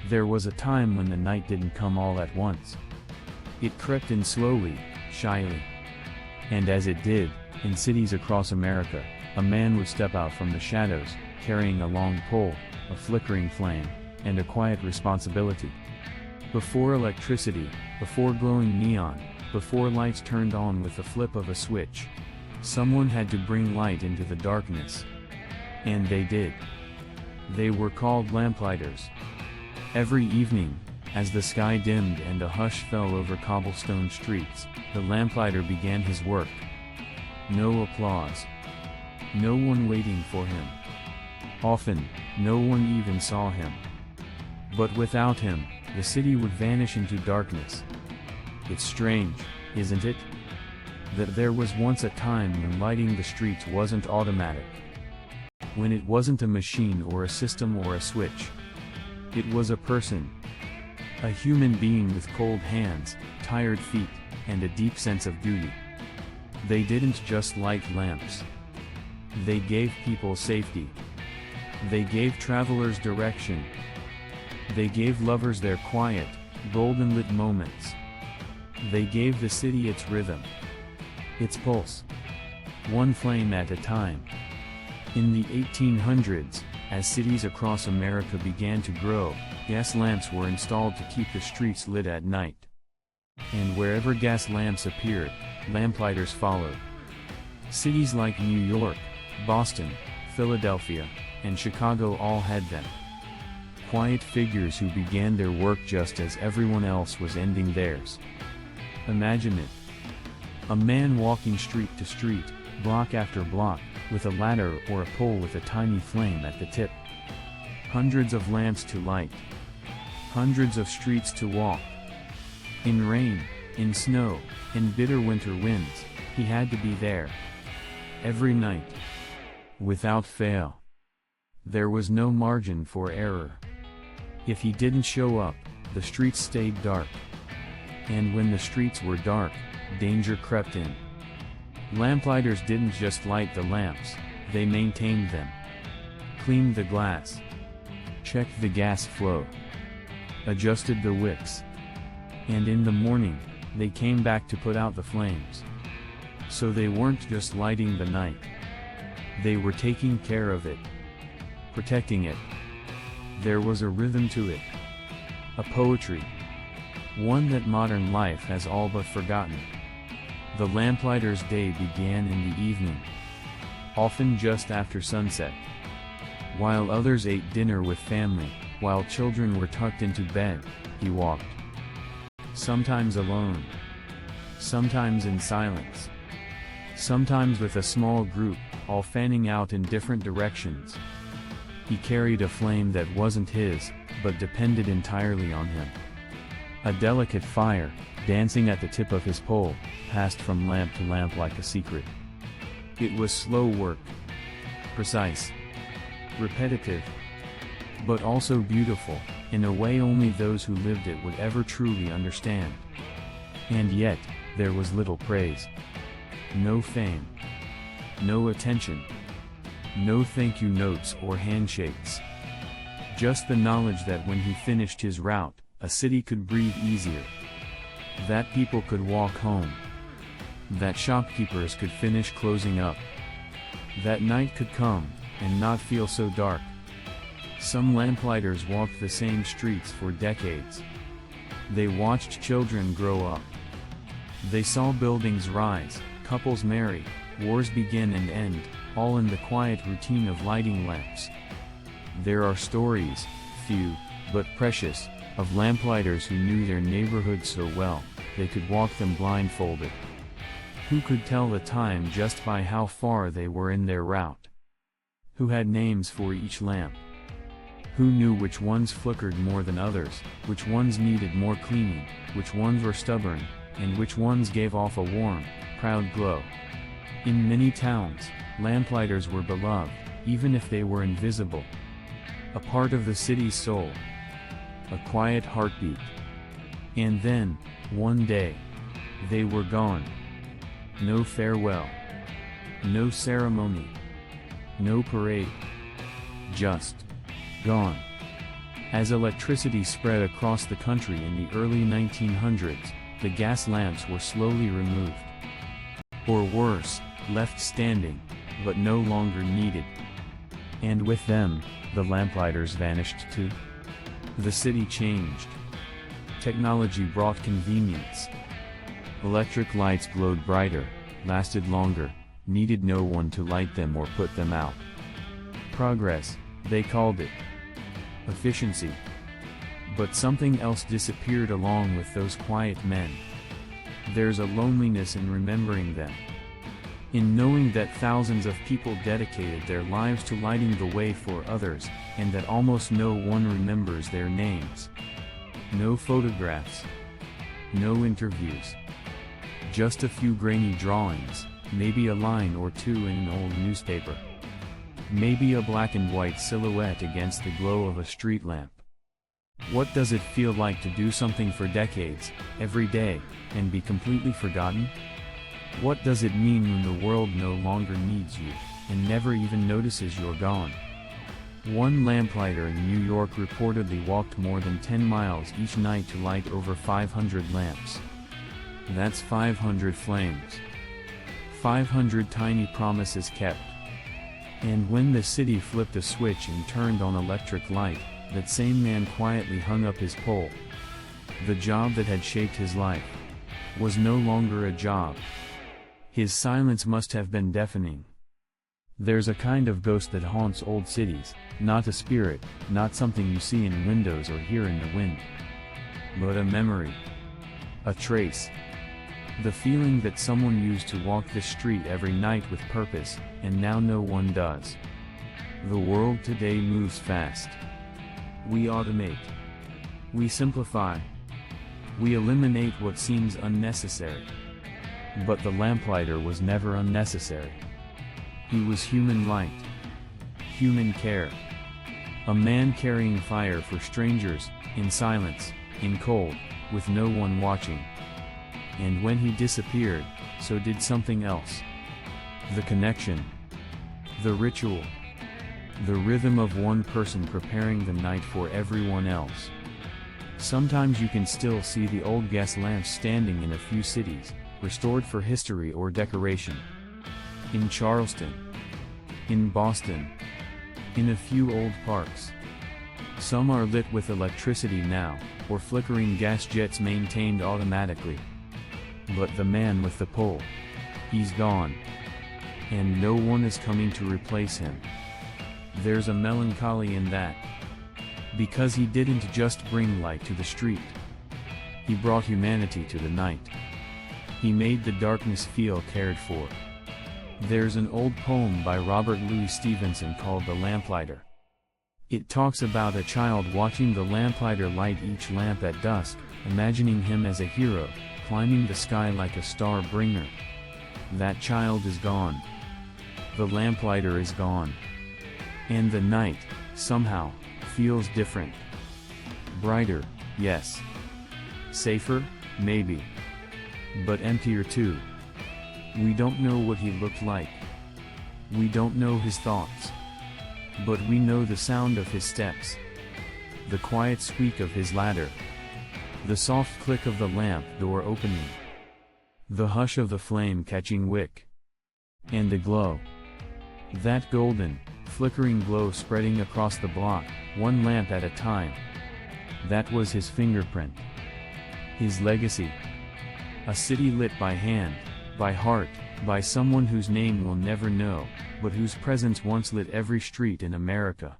There was a time when the night didn't come all at once. It crept in slowly, shyly. And as it did, in cities across America, a man would step out from the shadows, carrying a long pole, a flickering flame, and a quiet responsibility. Before electricity, before glowing neon, before lights turned on with the flip of a switch, someone had to bring light into the darkness. And they did. They were called Lamplighters. Every evening, as the sky dimmed and a hush fell over cobblestone streets, the lamplighter began his work. No applause. No one waiting for him. Often, no one even saw him. But without him, the city would vanish into darkness. It's strange, isn't it? That there was once a time when lighting the streets wasn't automatic. When it wasn't a machine or a system or a switch. It was a person. A human being with cold hands, tired feet, and a deep sense of duty. They didn't just light lamps. They gave people safety. They gave travelers direction. They gave lovers their quiet, golden lit moments. They gave the city its rhythm. Its pulse. One flame at a time. In the 1800s, as cities across America began to grow, gas lamps were installed to keep the streets lit at night. And wherever gas lamps appeared, lamplighters followed. Cities like New York, Boston, Philadelphia, and Chicago all had them. Quiet figures who began their work just as everyone else was ending theirs. Imagine it. A man walking street to street, block after block, with a ladder or a pole with a tiny flame at the tip. Hundreds of lamps to light. Hundreds of streets to walk. In rain, in snow, in bitter winter winds, he had to be there. Every night. Without fail. There was no margin for error. If he didn't show up, the streets stayed dark. And when the streets were dark, danger crept in. Lamplighters didn't just light the lamps, they maintained them. Cleaned the glass. Checked the gas flow. Adjusted the wicks. And in the morning, they came back to put out the flames. So they weren't just lighting the night. They were taking care of it. Protecting it. There was a rhythm to it. A poetry. One that modern life has all but forgotten. The lamplighter's day began in the evening. Often just after sunset. While others ate dinner with family, while children were tucked into bed, he walked. Sometimes alone. Sometimes in silence. Sometimes with a small group, all fanning out in different directions. He carried a flame that wasn't his, but depended entirely on him. A delicate fire, dancing at the tip of his pole, passed from lamp to lamp like a secret. It was slow work. Precise. Repetitive. But also beautiful, in a way only those who lived it would ever truly understand. And yet, there was little praise. No fame. No attention. No thank you notes or handshakes. Just the knowledge that when he finished his route, a city could breathe easier. That people could walk home. That shopkeepers could finish closing up. That night could come, and not feel so dark. Some lamplighters walked the same streets for decades. They watched children grow up. They saw buildings rise, couples marry, wars begin and end, all in the quiet routine of lighting lamps. There are stories, few, but precious, of lamplighters who knew their neighborhoods so well, they could walk them blindfolded. Who could tell the time just by how far they were in their route? Who had names for each lamp? Who knew which ones flickered more than others, which ones needed more cleaning, which ones were stubborn, and which ones gave off a warm, proud glow? In many towns, lamplighters were beloved, even if they were invisible. A part of the city's soul. A quiet heartbeat. And then, one day, they were gone. No farewell. No ceremony. No parade. Just gone. As electricity spread across the country in the early 1900s, the gas lamps were slowly removed. Or worse, left standing, but no longer needed. And with them, the Lamplighters vanished too. The city changed. Technology brought convenience. Electric lights glowed brighter, lasted longer, needed no one to light them or put them out. Progress, they called it. Efficiency. But something else disappeared along with those quiet men. There's a loneliness in remembering them. In knowing that thousands of people dedicated their lives to lighting the way for others, and that almost no one remembers their names. No photographs. No interviews. Just a few grainy drawings, maybe a line or two in an old newspaper. Maybe a black and white silhouette against the glow of a street lamp. What does it feel like to do something for decades, every day, and be completely forgotten? What does it mean when the world no longer needs you, and never even notices you're gone? One lamplighter in New York reportedly walked more than 10 miles each night to light over 500 lamps. That's 500 flames. 500 tiny promises kept. And when the city flipped a switch and turned on electric light, that same man quietly hung up his pole. The job that had shaped his life was no longer a job. His silence must have been deafening. There's a kind of ghost that haunts old cities, not a spirit, not something you see in windows or hear in the wind. But a memory. A trace. The feeling that someone used to walk this street every night with purpose, and now no one does. The world today moves fast. We automate. We simplify. We eliminate what seems unnecessary. But the lamplighter was never unnecessary. He was human light. Human care. A man carrying fire for strangers, in silence, in cold, with no one watching. And when he disappeared, so did something else. The connection. The ritual. The rhythm of one person preparing the night for everyone else. Sometimes you can still see the old gas lamps standing in a few cities, restored for history or decoration. In Charleston. In Boston. In a few old parks. Some are lit with electricity now, or flickering gas jets maintained automatically. But the man with the pole, he's gone. And no one is coming to replace him. There's a melancholy in that. Because he didn't just bring light to the street. He brought humanity to the night. He made the darkness feel cared for. There's an old poem by Robert Louis Stevenson called The Lamplighter. It talks about a child watching the lamplighter light each lamp at dusk, imagining him as a hero, climbing the sky like a star bringer. That child is gone. The lamplighter is gone. And the night, somehow, feels different. Brighter, yes. Safer, maybe. But emptier too. We don't know what he looked like. We don't know his thoughts. But we know the sound of his steps. The quiet squeak of his ladder. The soft click of the lamp door opening. The hush of the flame catching wick. And the glow. That golden, flickering glow spreading across the block, one lamp at a time. That was his fingerprint. His legacy. A city lit by hand, by heart, by someone whose name we'll never know, but whose presence once lit every street in America.